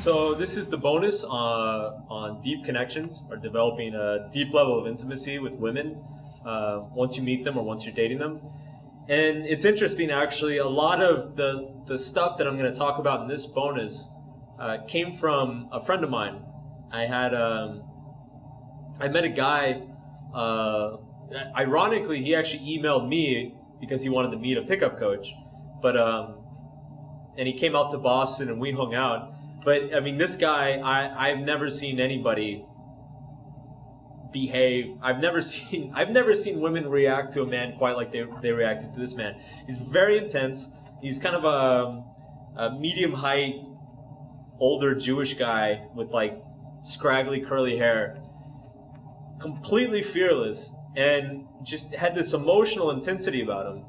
So this is the bonus on deep connections, or developing a deep level of intimacy with women once you meet them or once you're dating them. And it's interesting, actually, a lot of the stuff that I'm going to talk about in this bonus came from a friend of mine. I met a guy, ironically, he actually emailed me because he wanted to meet a pickup coach, but and he came out to Boston and we hung out. But I mean, this guy, I've never seen anybody behave. I've never seen women react to a man quite like they reacted to this man. He's very intense. He's kind of a medium height, older Jewish guy with like scraggly curly hair, completely fearless, and just had this emotional intensity about him.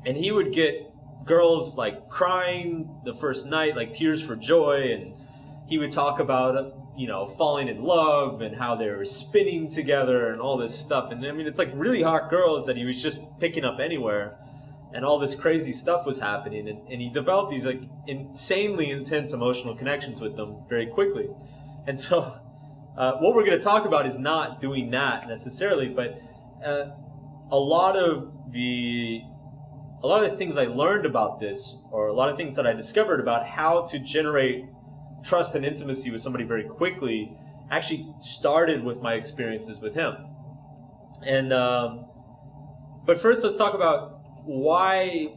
And he would get girls like crying the first night, like tears for joy, and he would talk about falling in love and how they were spinning together and all this stuff. And I mean, it's like really hot girls that he was just picking up anywhere, and all this crazy stuff was happening, and he developed these like insanely intense emotional connections with them very quickly. And so what we're going to talk about is not doing that necessarily, but a lot of the things I learned about this, or a lot of things that I discovered about how to generate trust and intimacy with somebody very quickly, actually started with my experiences with him. And but first, let's talk about why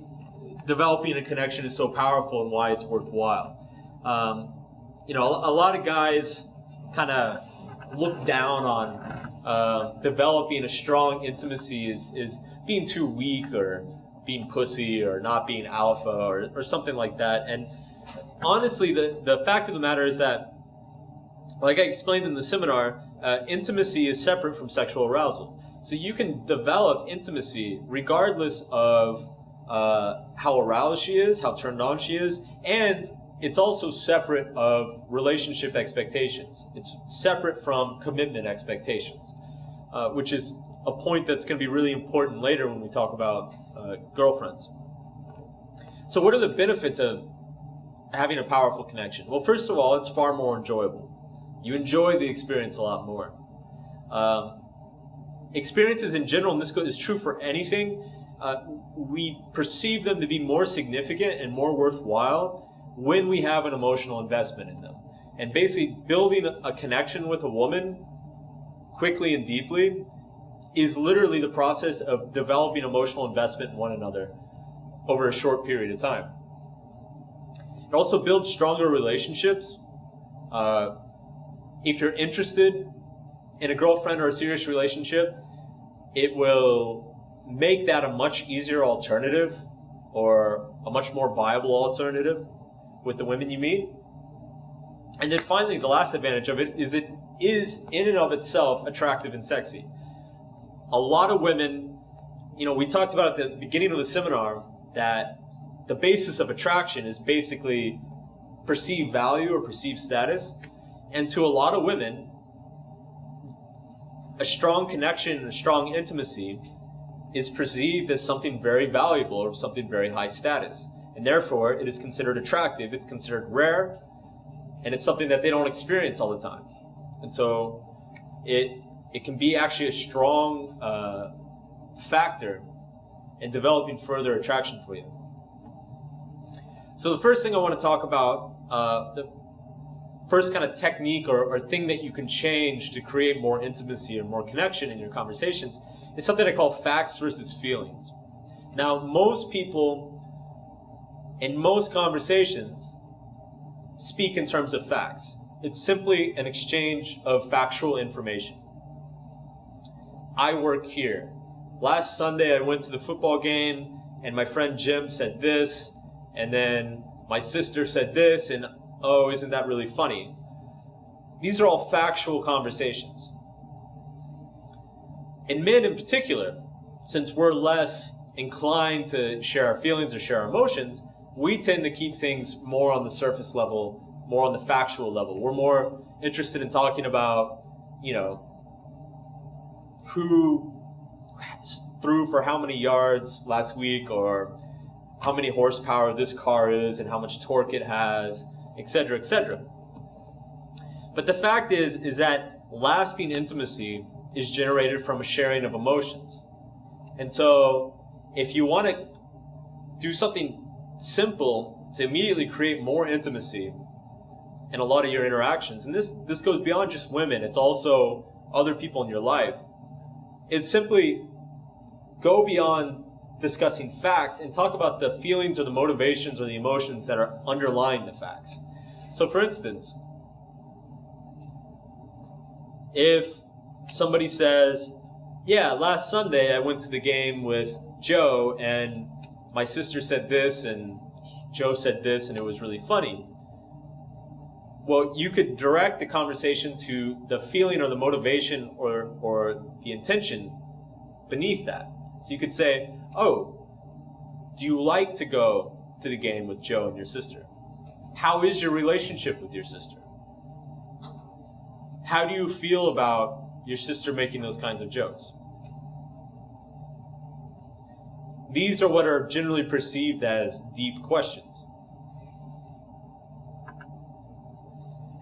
developing a connection is so powerful and why it's worthwhile. A lot of guys kind of look down on developing a strong intimacy is being too weak, or being pussy, or not being alpha, or something like that. And honestly, the fact of the matter is that, like I explained in the seminar, intimacy is separate from sexual arousal. So you can develop intimacy regardless of how aroused she is, how turned on she is, and it's also separate of relationship expectations. It's separate from commitment expectations, which is a point that's going to be really important later when we talk about girlfriends. So what are the benefits of having a powerful connection? Well, first of all, it's far more enjoyable. You enjoy the experience a lot more. Experiences in general, and this is true for anything, we perceive them to be more significant and more worthwhile when we have an emotional investment in them. And basically, building a connection with a woman quickly and deeply is literally the process of developing emotional investment in one another over a short period of time. It also builds stronger relationships. If you're interested in a girlfriend or a serious relationship, it will make that a much easier alternative, or a much more viable alternative with the women you meet. And then finally, the last advantage of it is in and of itself attractive and sexy. A lot of women, we talked about at the beginning of the seminar that the basis of attraction is basically perceived value or perceived status. And to a lot of women, a strong connection and a strong intimacy is perceived as something very valuable or something very high status. And therefore, it is considered attractive, it's considered rare, and it's something that they don't experience all the time. And so it can be actually a strong factor in developing further attraction for you. So the first thing I want to talk about, the first kind of technique or thing that you can change to create more intimacy or more connection in your conversations, is something I call facts versus feelings. Now, most people in most conversations speak in terms of facts. It's simply an exchange of factual information. I work here. Last Sunday I went to the football game and my friend Jim said this, and then my sister said this, and oh, isn't that really funny? These are all factual conversations. And men in particular, since we're less inclined to share our feelings or share our emotions, we tend to keep things more on the surface level, more on the factual level. We're more interested in talking about, who threw for how many yards last week, or how many horsepower this car is and how much torque it has, etc., etc. But the fact is that lasting intimacy is generated from a sharing of emotions. And so if you want to do something simple to immediately create more intimacy in a lot of your interactions, and this goes beyond just women, it's also other people in your life, it's simply go beyond discussing facts and talk about the feelings or the motivations or the emotions that are underlying the facts. So for instance, if somebody says, yeah, last Sunday I went to the game with Joe and my sister said this and Joe said this and it was really funny. Well, you could direct the conversation to the feeling or the motivation or the intention beneath that. So you could say, oh, do you like to go to the game with Joe and your sister? How is your relationship with your sister? How do you feel about your sister making those kinds of jokes? These are what are generally perceived as deep questions.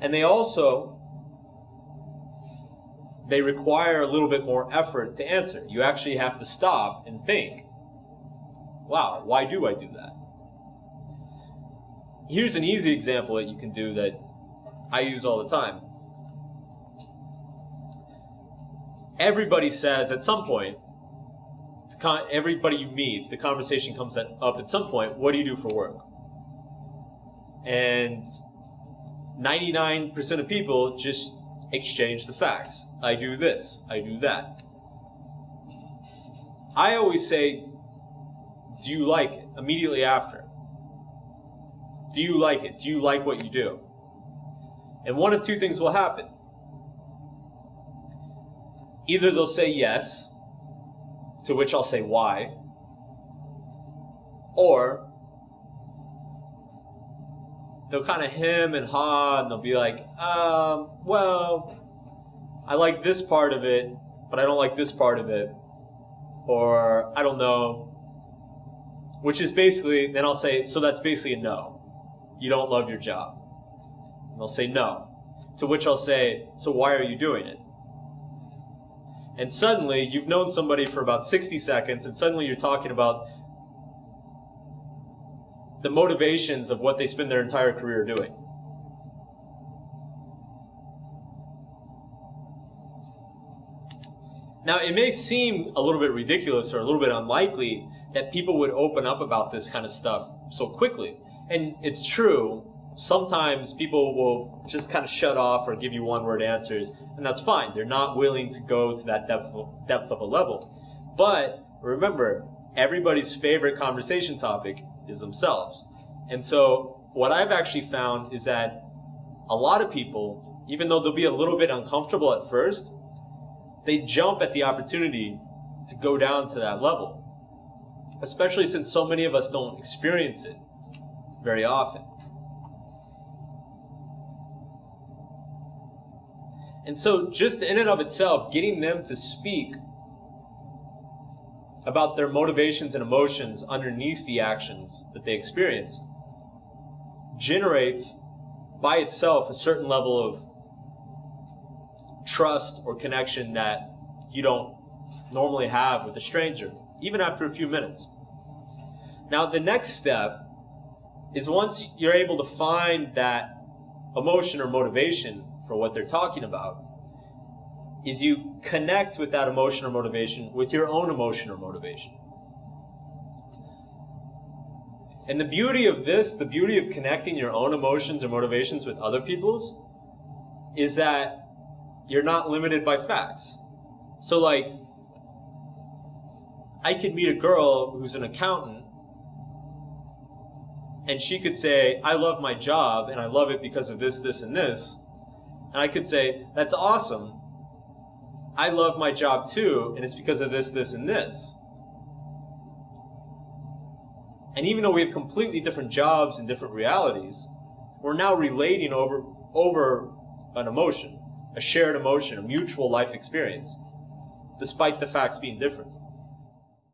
And they require a little bit more effort to answer. You actually have to stop and think, wow, why do I do that? Here's an easy example that you can do that I use all the time. Everybody says at some point, everybody you meet, the conversation comes up at some point, what do you do for work? And 99% of people just exchange the facts. I do this, I do that. I always say, do you like it? Immediately after. Do you like it? Do you like what you do? And one of two things will happen. Either they'll say yes, to which I'll say why, or they'll kind of hem and haw and they'll be like, well, I like this part of it, but I don't like this part of it, or I don't know, which is basically, then I'll say, so that's basically a no. You don't love your job. And they'll say no, to which I'll say, so why are you doing it? And suddenly, you've known somebody for about 60 seconds, and suddenly you're talking about the motivations of what they spend their entire career doing. Now, it may seem a little bit ridiculous or a little bit unlikely that people would open up about this kind of stuff so quickly. And it's true. Sometimes people will just kind of shut off or give you one-word answers, and that's fine. They're not willing to go to that depth of a level. But remember, everybody's favorite conversation topic is themselves. And so what I've actually found is that a lot of people, even though they'll be a little bit uncomfortable at first, they jump at the opportunity to go down to that level, especially since so many of us don't experience it very often. And so just in and of itself, getting them to speak about their motivations and emotions underneath the actions that they experience generates by itself a certain level of trust or connection that you don't normally have with a stranger, even after a few minutes. Now, the next step is once you're able to find that emotion or motivation for what they're talking about, is you connect with that emotion or motivation with your own emotion or motivation. And the beauty of this, the beauty of connecting your own emotions or motivations with other people's, is that you're not limited by facts. So like, I could meet a girl who's an accountant, and she could say, I love my job, and I love it because of this, this, and this. And I could say, that's awesome. I love my job too, and it's because of this, this, and this. And even though we have completely different jobs and different realities, we're now relating over an emotion, a shared emotion, a mutual life experience, despite the facts being different.